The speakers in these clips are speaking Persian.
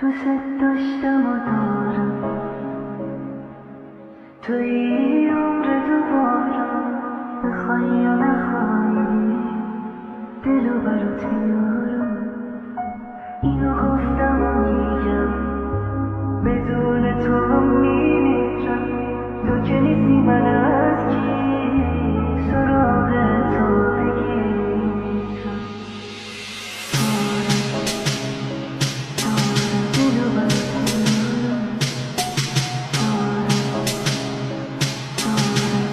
دوست داشتم و دارم توی عمر دوبارم، بخوای یا نخوای دلو برات میارم. اینو گفتم و میگم بدون تو میمیرم. تو که نیستی من از کی سراغ تو بگیرم. دلو برات میارم.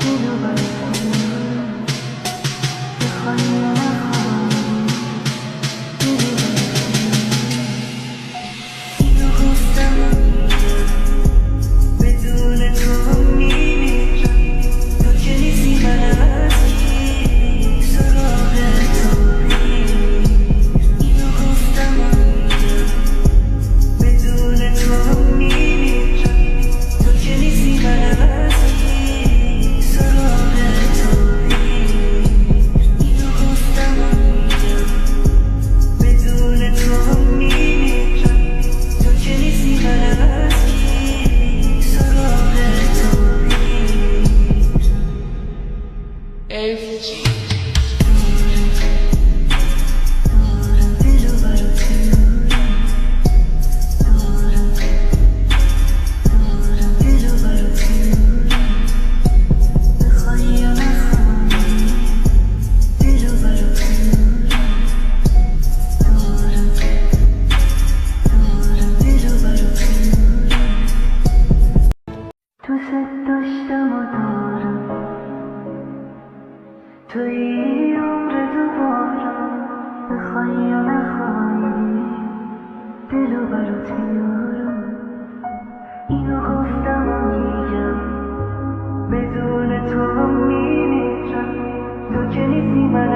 دلو برات میارم. بخوای یا نخوای دلو برات میارم. اینو گفتم و میگم بدون تو میمیرم. تو که نیستی من از کی سراغ تو بگیرم. اینو گفتم و میگم بدون تو میمیرم. تو که نیستی من از کی سراغ تو بگیرم. اینو گفتم و میگم بدون تو میمیرم. تو که نیستی من از کی سراغ تو بگیرم. FG دلو برات میارم. دلو برات میارم. بخوای یا نخوای دلو برات میارم. دلو برات میارم. دوست داشتم و دارم توی عمر دوبارم، بخوای یا نخوای دلو برات میارم. اینو گفتم و میگم بدون تو میمیرم. تو که نیستی من